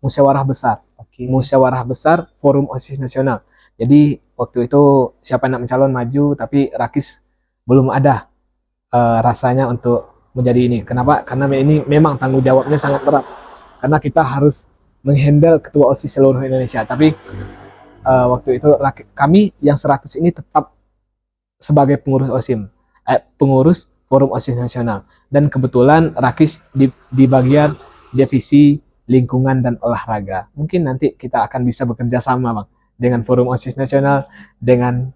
musyawarah besar. Oke. Musyawarah besar Forum OSIS Nasional. Jadi waktu itu siapa yang nak mencalon maju, tapi Rakis belum ada rasanya untuk menjadi ini. Kenapa? Karena ini memang tanggung jawabnya sangat berat. Karena kita harus menghandle ketua OSIS seluruh Indonesia. Tapi waktu itu kami yang 100 ini tetap sebagai pengurus pengurus Forum OSIS Nasional. Dan kebetulan Rakis di bagian divisi lingkungan dan olahraga. Mungkin nanti kita akan bisa bekerja sama Bang dengan Forum OSIS Nasional, dengan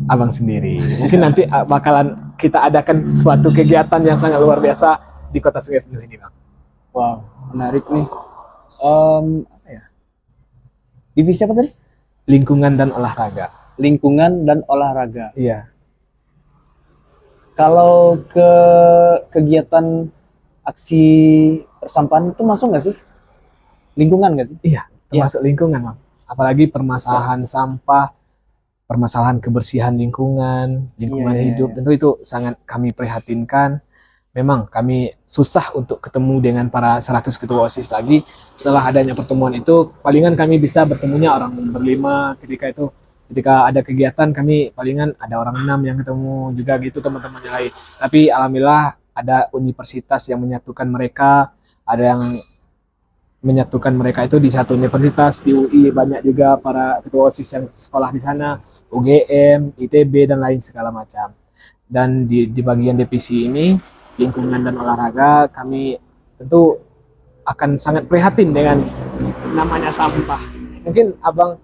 Abang sendiri. Mungkin nanti bakalan kita adakan suatu kegiatan yang sangat luar biasa di Kota Sungai Penuh ini Bang. Wow, menarik nih. Apa ya? Divisi apa tadi? Lingkungan dan olahraga. Lingkungan dan olahraga. Iya. Kalau ke kegiatan aksi persampahan itu masuk nggak sih? Lingkungan nggak sih? Iya, termasuk lingkungan Bang. Apalagi permasalahan sampah, permasalahan kebersihan lingkungan hidup, tentu itu sangat kami prihatinkan. Memang kami susah untuk ketemu dengan para 100 ketua OSIS lagi. Setelah adanya pertemuan itu, palingan kami bisa bertemunya orang berlima. Ketika ada kegiatan kami palingan ada orang 6 yang ketemu juga gitu, teman-teman yang lain. Tapi alhamdulillah ada universitas yang menyatukan mereka, ada yang menyatukan mereka itu di satu universitas, di UI banyak juga para ketua OSIS yang sekolah di sana, UGM, ITB dan lain segala macam. Dan di bagian divisi ini, lingkungan dan olahraga, kami tentu akan sangat prihatin dengan namanya sampah. Mungkin abang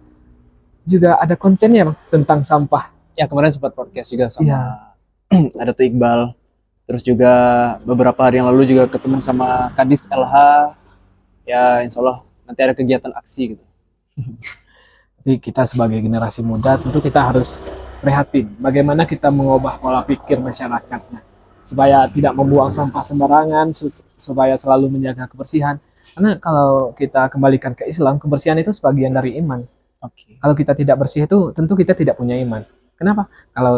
juga ada kontennya Bang, tentang sampah. Ya kemarin sempat podcast juga sama Iya. ada tuh Iqbal. Terus juga beberapa hari yang lalu juga ketemu sama Kadis LH. Ya insya Allah nanti ada kegiatan aksi gitu. Tapi kita sebagai generasi muda tentu kita harus prihatin bagaimana kita mengubah pola pikir masyarakatnya supaya tidak membuang sampah sembarangan, supaya selalu menjaga kebersihan. Karena kalau kita kembalikan ke Islam, kebersihan itu sebagian dari iman. Oke. Kalau kita tidak bersih itu tentu kita tidak punya iman. Kenapa? Kalau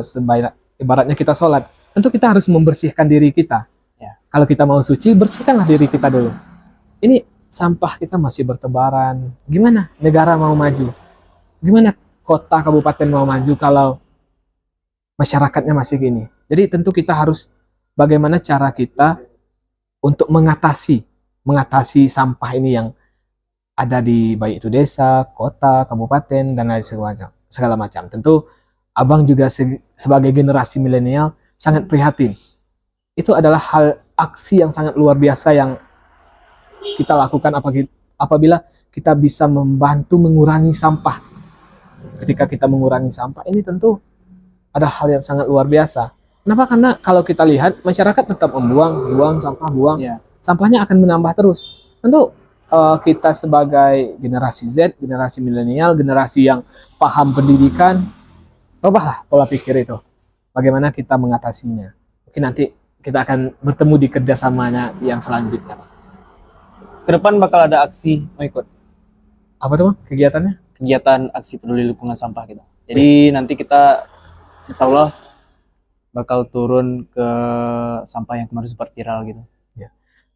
ibaratnya kita sholat, tentu kita harus membersihkan diri kita. Ya. Kalau kita mau suci, bersihkanlah diri kita dulu. Ini sampah kita masih bertebaran. Gimana negara mau maju? Gimana kota kabupaten mau maju kalau masyarakatnya masih gini? Jadi tentu kita harus bagaimana cara kita untuk mengatasi sampah ini yang ada di baik itu desa, kota, kabupaten dan lain segala macam. Tentu abang juga sebagai generasi milenial sangat prihatin. Itu adalah hal aksi yang sangat luar biasa yang kita lakukan apabila kita bisa membantu mengurangi sampah. Ketika kita mengurangi sampah ini tentu ada hal yang sangat luar biasa. Kenapa? Karena kalau kita lihat masyarakat tetap buang sampah, Ya. sampahnya akan menambah terus. Tentu kita sebagai generasi Z, generasi milenial, generasi yang paham pendidikan, ubahlah pola pikir itu. Bagaimana kita mengatasinya? Mungkin nanti kita akan bertemu di kerjasamanya yang selanjutnya. Ke depan bakal ada aksi mau ikut Apa tuh Bang, kegiatannya? kegiatan aksi peduli lingkungan sampah gitu. Jadi nanti kita insya Allah bakal turun ke sampah yang kemarin sempat viral gitu.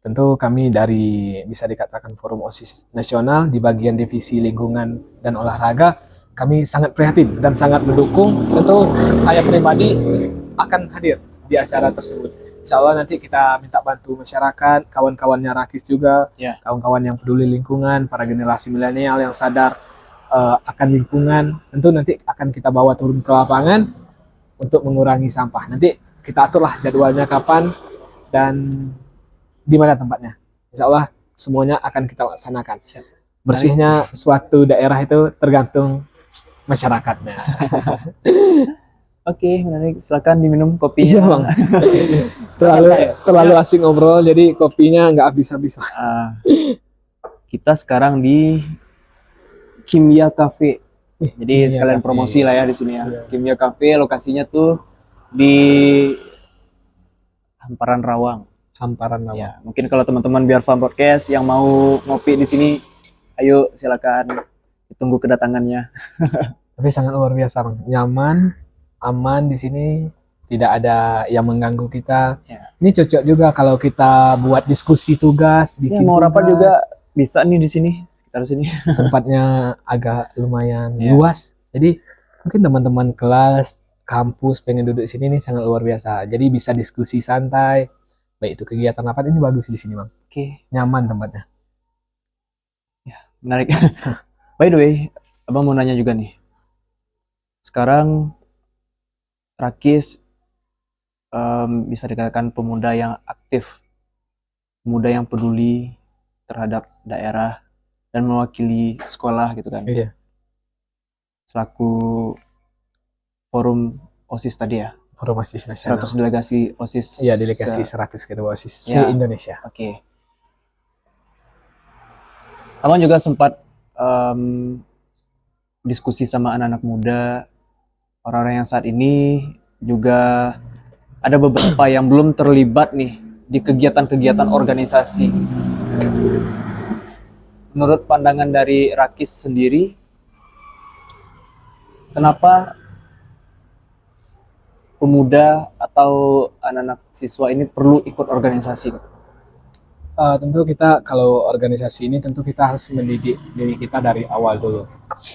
Tentu kami dari bisa dikatakan Forum OSIS Nasional di bagian divisi lingkungan dan olahraga, kami sangat prihatin dan sangat mendukung. Tentu saya pribadi akan hadir di acara tersebut. Insya Allah nanti kita minta bantu masyarakat, kawan-kawannya Rakis juga, Ya. kawan-kawan yang peduli lingkungan, para generasi milenial yang sadar akan lingkungan. Tentu nanti akan kita bawa turun ke lapangan untuk mengurangi sampah. Nanti kita aturlah jadwalnya kapan dan di mana tempatnya. Insya Allah semuanya akan kita laksanakan. Bersihnya suatu daerah itu tergantung masyarakatnya. Oke, menarik. Silakan diminum Iya kopinya. Bang. terlalu asing ngobrol, jadi kopinya nggak habis-habis. Kita sekarang di Kimia Cafe. Jadi Kimia sekalian Cafe. promosi lah ya di sini ya. Iya. Kimia Cafe lokasinya tuh di Hamparan Rawang. Hamparan Rawang. Ya, mungkin kalau teman-teman Biar Farm Podcast yang mau ngopi di sini, ayo silakan ditunggu kedatangannya. Tapi sangat luar biasa Bang. Nyaman, aman di sini, tidak ada yang mengganggu kita. Ya. Ini cocok juga kalau kita buat diskusi tugas, Ya, bikin mau rapat tugas. juga bisa nih di sini, sekitar sini. Tempatnya agak lumayan Ya. luas. Jadi mungkin teman-teman kelas, kampus pengen duduk di sini nih sangat luar biasa. Jadi bisa diskusi santai. Baik itu kegiatan rapat ini bagus di sini Bang. Oke, Nyaman tempatnya. menarik. By the way, Abang mau nanya juga nih. Sekarang Rakis bisa dikatakan pemuda yang aktif, pemuda yang peduli terhadap daerah dan mewakili sekolah gitu kan. Iya. Selaku forum OSIS tadi ya, Forum OSIS Nasional. 100 delegasi OSIS. Iya, delegasi se- 100 ketua OSIS Ya. se-Indonesia. Oke. Abang juga sempat diskusi sama anak-anak muda, orang-orang yang saat ini juga ada beberapa yang belum terlibat nih di kegiatan-kegiatan organisasi. Menurut pandangan dari Rakis sendiri, kenapa pemuda atau anak-anak siswa ini perlu ikut organisasi? Tentu kita kalau organisasi ini tentu kita harus mendidik diri kita dari awal dulu.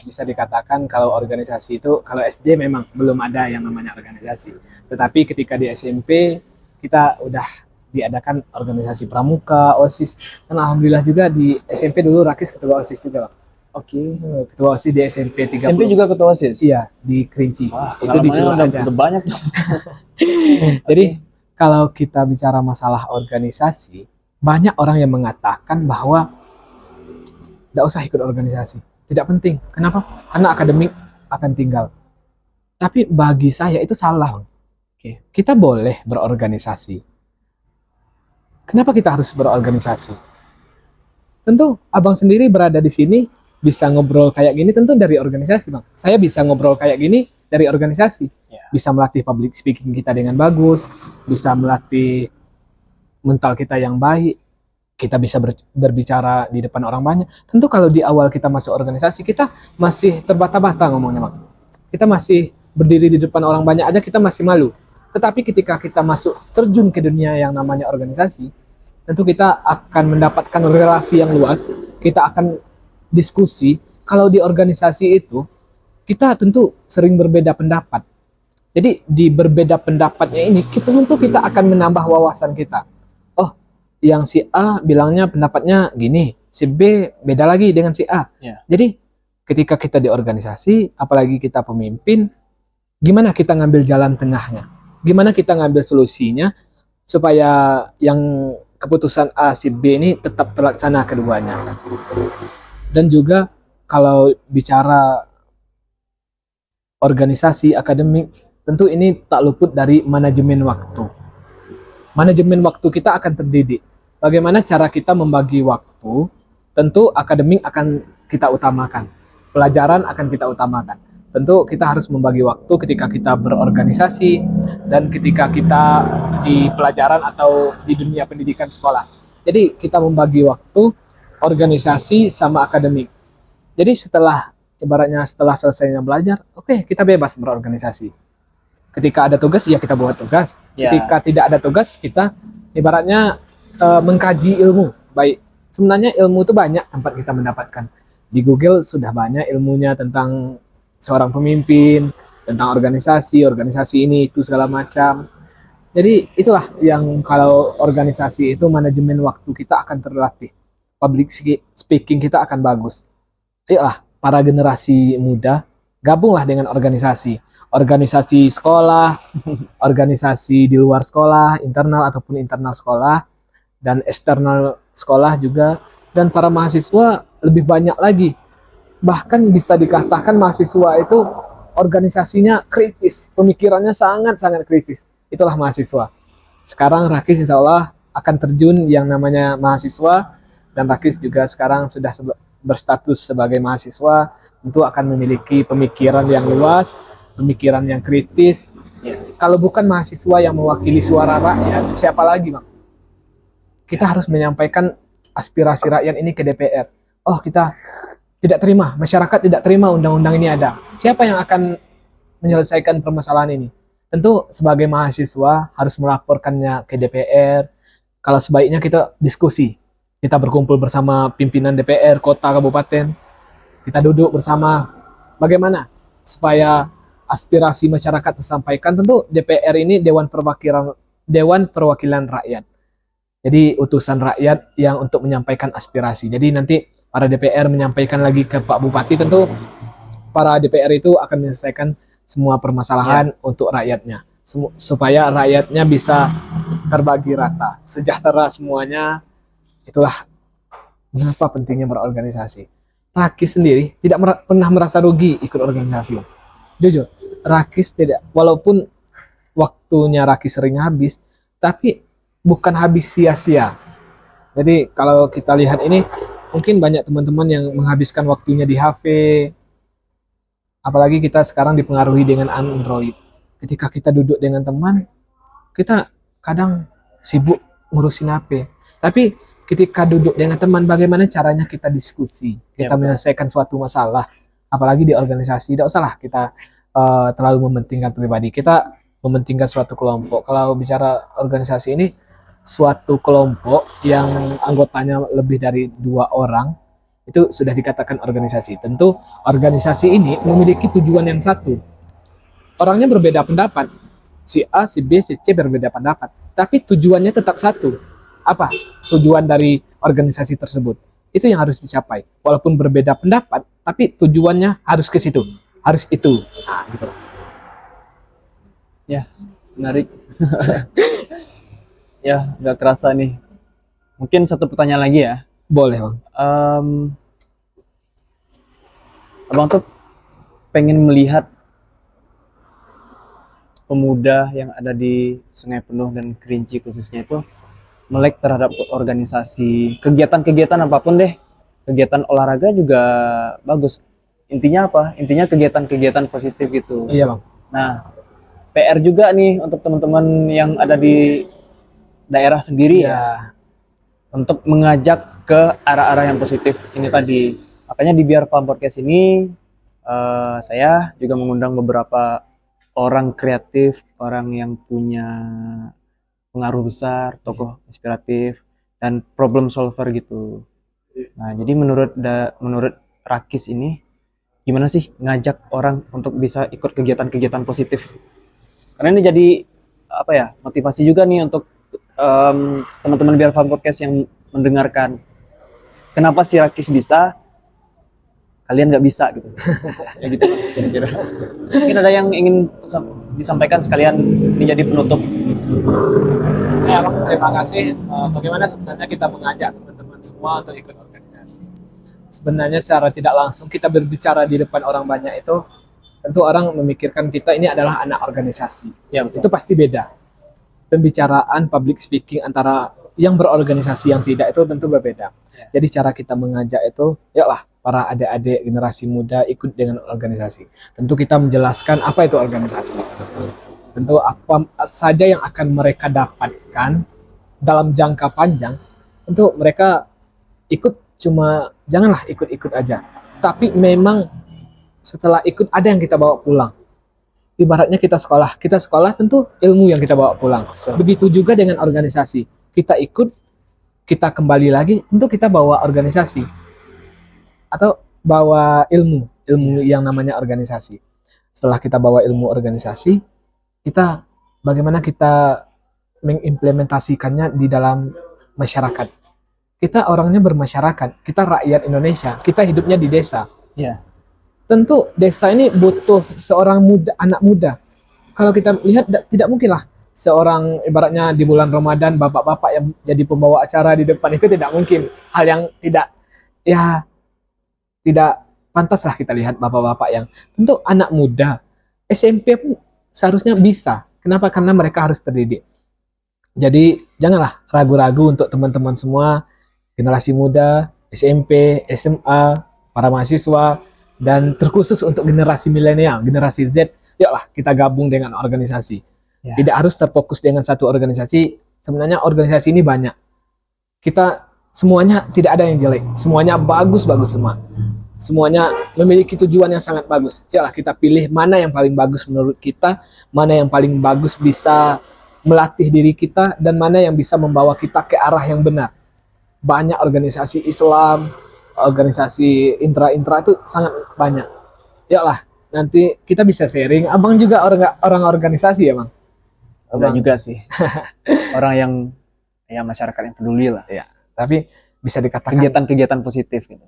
Bisa dikatakan kalau organisasi itu, kalau SD memang belum ada yang namanya organisasi. Tetapi ketika di SMP kita udah diadakan organisasi pramuka, OSIS. Dan alhamdulillah juga di SMP dulu Rakis ketua OSIS juga Bang. Oke. Ketua OSIS di SMP 30. SMP juga ketua OSIS? Iya, di Kerinci. Wah, Itu di pengalamannya Surakarta. udah banyak tuh. Jadi kalau kita bicara masalah organisasi, banyak orang yang mengatakan bahwa tidak usah ikut organisasi, tidak penting. Kenapa? Karena akademik akan tinggal. Tapi bagi saya itu salah, Bang. Oke. Kita boleh berorganisasi. Kenapa kita harus berorganisasi? Tentu abang sendiri berada di sini bisa ngobrol kayak gini tentu dari organisasi, Bang. Saya bisa ngobrol kayak gini dari organisasi. Ya. Bisa melatih public speaking kita dengan bagus, bisa melatih mental kita yang baik, kita bisa berbicara di depan orang banyak. Tentu kalau di awal kita masuk organisasi, kita masih terbata-bata ngomongnya, Bang. Kita masih berdiri di depan orang banyak aja kita masih malu. Tetapi ketika kita masuk terjun ke dunia yang namanya organisasi, tentu kita akan mendapatkan relasi yang luas, kita akan diskusi. Kalau di organisasi itu, kita tentu sering berbeda pendapat. Jadi di berbeda pendapatnya ini, kita akan menambah wawasan kita. Oh, yang si A bilangnya pendapatnya gini, si B beda lagi dengan si A. Ya. Jadi ketika kita di organisasi, apalagi kita pemimpin, gimana kita ngambil jalan tengahnya? Gimana kita ngambil solusinya supaya yang keputusan A si B ini tetap terlaksana keduanya. Dan juga kalau bicara organisasi akademik, tentu ini tak luput dari manajemen waktu. Manajemen waktu kita akan terdidik. Bagaimana cara kita membagi waktu, tentu akademik akan kita utamakan. Pelajaran akan kita utamakan. Tentu kita harus membagi waktu ketika kita berorganisasi dan ketika kita di pelajaran atau di dunia pendidikan sekolah. Jadi kita membagi waktu organisasi sama akademik. Jadi ibaratnya setelah selesainya belajar, oke, kita bebas berorganisasi. Ketika ada tugas, ya kita buat tugas. Ya. Ketika tidak ada tugas, kita ibaratnya mengkaji ilmu. Baik, sebenarnya ilmu itu banyak tempat kita mendapatkan. Di Google sudah banyak ilmunya tentang seorang pemimpin, tentang organisasi ini, itu segala macam. Jadi itulah yang kalau organisasi itu manajemen waktu kita akan terlatih. Public speaking kita akan bagus. Ayolah, para generasi muda, gabunglah dengan organisasi. Organisasi sekolah, organisasi di luar sekolah, internal ataupun internal sekolah, dan eksternal sekolah juga. Dan para mahasiswa lebih banyak lagi. Bahkan bisa dikatakan mahasiswa itu organisasinya kritis, pemikirannya sangat-sangat kritis. Itulah mahasiswa. Sekarang Rakis insya Allah akan terjun yang namanya mahasiswa, dan Rakis juga sekarang sudah berstatus sebagai mahasiswa, tentu akan memiliki pemikiran yang luas, pemikiran yang kritis. Ya, kalau bukan mahasiswa yang mewakili suara rakyat, siapa lagi, Bang? Kita harus menyampaikan aspirasi rakyat ini ke DPR. Oh, kita tidak terima, masyarakat tidak terima undang-undang ini ada. Siapa yang akan menyelesaikan permasalahan ini? Tentu sebagai mahasiswa harus melaporkannya ke DPR. Kalau sebaiknya kita diskusi. Kita berkumpul bersama pimpinan DPR, kota, kabupaten. Kita duduk bersama bagaimana supaya aspirasi masyarakat tersampaikan. Tentu DPR ini Dewan Perwakilan Rakyat. Jadi utusan rakyat yang untuk menyampaikan aspirasi. Jadi nanti para DPR menyampaikan lagi ke Pak Bupati, tentu para DPR itu akan menyelesaikan semua permasalahan untuk rakyatnya. Supaya rakyatnya bisa terbagi rata, sejahtera semuanya. Itulah mengapa pentingnya berorganisasi. Rakis sendiri tidak pernah merasa rugi ikut organisasi. Jujur, Rakis tidak, walaupun waktunya Rakis sering habis, tapi bukan habis sia-sia. Jadi kalau kita lihat ini, mungkin banyak teman-teman yang menghabiskan waktunya di HP, apalagi kita sekarang dipengaruhi dengan Android. Ketika kita duduk dengan teman, kita kadang sibuk ngurusin HP. Tapi ketika duduk dengan teman, bagaimana caranya kita diskusi, kita menyelesaikan suatu masalah, apalagi di organisasi. Tidak usahlah kita terlalu mementingkan pribadi, kita mementingkan suatu kelompok. Kalau bicara organisasi ini, suatu kelompok yang anggotanya lebih dari 2 orang, itu sudah dikatakan organisasi. Tentu organisasi ini memiliki tujuan yang satu. Orangnya berbeda pendapat, si A, si B, si C berbeda pendapat, tapi tujuannya tetap satu. Apa tujuan dari organisasi tersebut? Itu yang harus dicapai. Walaupun berbeda pendapat, tapi tujuannya harus ke situ, harus itu. Nah, gitu. Ya, menarik. Ya, nggak kerasa nih. Mungkin satu pertanyaan lagi ya. Boleh, Bang. Abang tuh pengen melihat pemuda yang ada di Sungai Penuh dan Kerinci khususnya itu melek terhadap organisasi, kegiatan-kegiatan apapun deh. Kegiatan olahraga juga bagus. Intinya apa? Intinya kegiatan-kegiatan positif gitu. Iya, Bang. Nah, PR juga nih untuk teman-teman yang ada di daerah sendiri ya, Iya. untuk mengajak ke arah-arah yang positif ini tadi. Makanya di Biar Paham Podcast ini saya juga mengundang beberapa orang kreatif, orang yang punya pengaruh besar, tokoh inspiratif dan problem solver gitu. Nah, jadi menurut Rakis ini gimana sih ngajak orang untuk bisa ikut kegiatan-kegiatan positif? Karena ini jadi apa ya, motivasi juga nih untuk teman-teman Biar Paham Podcast yang mendengarkan. Kenapa si Rakis bisa, kalian nggak bisa gitu? Ya gitu lah, kira-kira. Mungkin ada yang ingin disampaikan sekalian ini jadi penutup. Ya, Bang, terima kasih. Bagaimana sebenarnya kita mengajak teman-teman semua untuk ikut organisasi? Sebenarnya secara tidak langsung kita berbicara di depan orang banyak itu, tentu orang memikirkan kita ini adalah anak organisasi. Ya, betul. Itu pasti beda. Pembicaraan public speaking antara yang berorganisasi yang tidak itu tentu berbeda. Jadi cara kita mengajak itu, yalah para adik-adik generasi muda ikut dengan organisasi. Tentu kita menjelaskan apa itu organisasi. Tentu apa saja yang akan mereka dapatkan dalam jangka panjang. Tentu mereka ikut, cuma janganlah ikut-ikut aja. Tapi memang setelah ikut ada yang kita bawa pulang. Ibaratnya kita sekolah tentu ilmu yang kita bawa pulang. Begitu juga dengan organisasi. Kita ikut, kita kembali lagi, tentu kita bawa organisasi. Atau bawa ilmu yang namanya organisasi. Setelah kita bawa ilmu organisasi, kita bagaimana kita mengimplementasikannya di dalam masyarakat. Kita orangnya bermasyarakat, kita rakyat Indonesia, kita hidupnya di desa. Ya. Tentu desa ini butuh seorang muda, anak muda. Kalau kita lihat tidak mungkinlah seorang ibaratnya di bulan Ramadan bapak-bapak yang jadi pembawa acara di depan, itu tidak mungkin. Hal yang tidak pantas lah kita lihat bapak-bapak yang tentu anak muda. SMP pun seharusnya bisa. Kenapa? Karena mereka harus terdidik. Jadi janganlah ragu-ragu untuk teman-teman semua, generasi muda, SMP, SMA, para mahasiswa, dan terkhusus untuk generasi milenial, generasi Z, yuklah kita gabung dengan organisasi. Ya. Tidak harus terfokus dengan satu organisasi. Sebenarnya organisasi ini banyak. Kita semuanya tidak ada yang jelek. Semuanya bagus-bagus semua. Semuanya memiliki tujuan yang sangat bagus. Yalah kita pilih mana yang paling bagus menurut kita, mana yang paling bagus bisa melatih diri kita, dan mana yang bisa membawa kita ke arah yang benar. Banyak organisasi Islam, organisasi intra itu sangat banyak. Yalah, nanti kita bisa sharing. Abang juga orang organisasi ya, Bang? Enggak juga sih. Orang yang ya masyarakat yang peduli lah. Ya, tapi bisa dikatakan kegiatan-kegiatan positif gitu.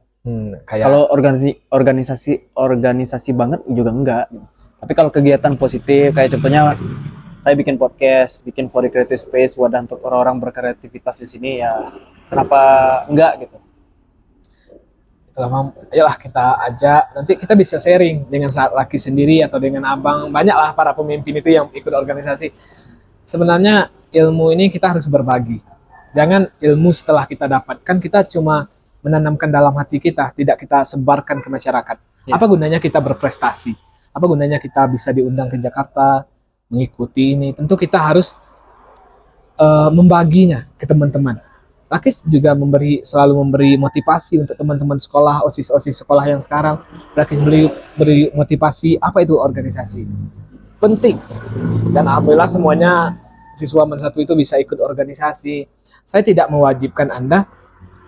Kayak Kalau organisasi banget juga enggak. Tapi kalau kegiatan positif kayak contohnya saya bikin podcast, bikin For the Creative Space, wadah untuk orang-orang berkreativitas di sini, ya kenapa enggak gitu. Ayolah kita ajak, nanti kita bisa sharing dengan Raki sendiri atau dengan Abang. Banyaklah para pemimpin itu yang ikut organisasi. Sebenarnya ilmu ini kita harus berbagi. Jangan ilmu setelah kita dapatkan kita cuma menanamkan dalam hati kita, tidak kita sebarkan ke masyarakat. Ya. Apa gunanya kita berprestasi? Apa gunanya kita bisa diundang ke Jakarta, mengikuti ini? Tentu kita harus membaginya ke teman-teman. Rakis juga selalu memberi motivasi untuk teman-teman sekolah, OSIS sekolah yang sekarang. Rakis beri motivasi, apa itu organisasi? Penting. Dan alhamdulillah semuanya siswa Men 1 itu bisa ikut organisasi. Saya tidak mewajibkan Anda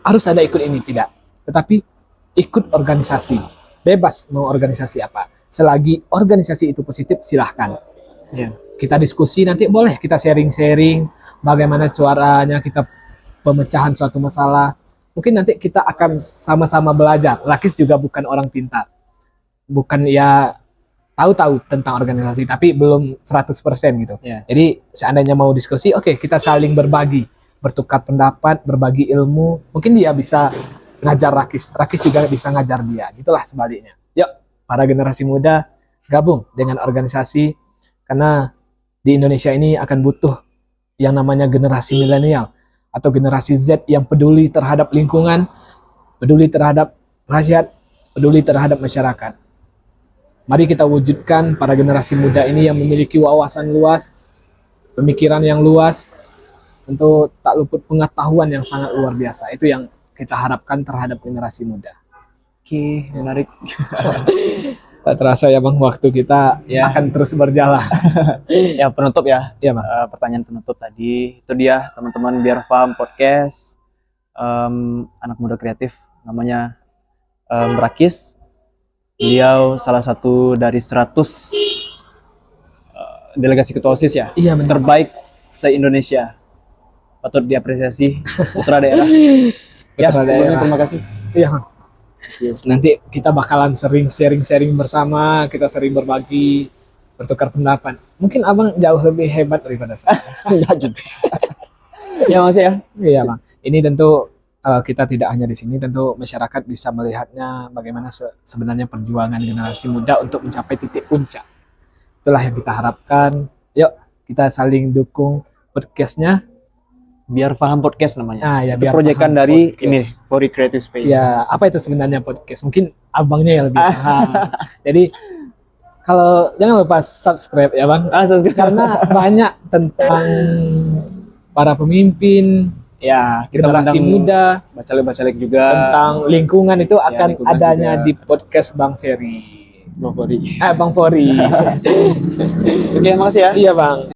harus Anda ikut ini, tidak. Tetapi ikut organisasi. Bebas mau organisasi apa. Selagi organisasi itu positif, silahkan. Yeah. Kita diskusi, nanti boleh kita sharing-sharing bagaimana caranya kita pemecahan suatu masalah. mungkin nanti kita akan sama-sama belajar. Rakis juga bukan orang pintar, bukan ya tahu-tahu tentang organisasi, tapi belum 100% gitu. Ya. Jadi seandainya mau diskusi, oke, kita saling berbagi, bertukar pendapat, berbagi ilmu. Mungkin dia bisa ngajar Rakis, Rakis juga bisa ngajar dia. Gitulah sebaliknya. Yuk, para generasi muda gabung dengan organisasi, karena di Indonesia ini akan butuh yang namanya generasi milenial atau generasi Z yang peduli terhadap lingkungan, peduli terhadap rakyat, peduli terhadap masyarakat. Mari kita wujudkan para generasi muda ini yang memiliki wawasan luas, pemikiran yang luas, tentu tak luput pengetahuan yang sangat luar biasa. Itu yang kita harapkan terhadap generasi muda. Oke, menarik. Tak terasa ya Bang, waktu kita Ya. akan terus berjalan. Ya, penutup ya. Ya Bang. Pertanyaan penutup tadi itu dia, teman-teman Biar Paham Podcast, anak muda kreatif namanya Rakis. Beliau salah satu dari 100 delegasi ketua OSIS ya, Iya benar. terbaik se-Indonesia. Patut diapresiasi, putra daerah. Ya, Putra sebelumnya daerah. terima kasih. Iya Bang. Nanti kita bakalan sering sharing-sharing bersama, kita sering berbagi, bertukar pendapat. Mungkin Abang jauh lebih hebat daripada saya. Enggak juga. Ya, Mas ya. Iya Bang. Ini tentu kita tidak hanya di sini, tentu masyarakat bisa melihatnya bagaimana sebenarnya perjuangan generasi muda untuk mencapai titik puncak. Itulah yang kita harapkan. Yuk, kita saling dukung podcastnya. Biar Paham Podcast namanya. Nah, ya, Itu Biar proyekan Paham dari Podcast. ini, Fori Creative Space. Ya, apa itu sebenarnya podcast? Mungkin abangnya yang lebih paham. Jadi, kalau jangan lupa subscribe ya Bang, Subscribe. karena banyak tentang para pemimpin, Ya, kita generasi undang muda, bacalek-bacalek juga. tentang lingkungan itu akan lingkungan adanya juga. di podcast Bang Ferry. Bang Fori. Bang Fori. Oke, makasih ya. Iya Bang.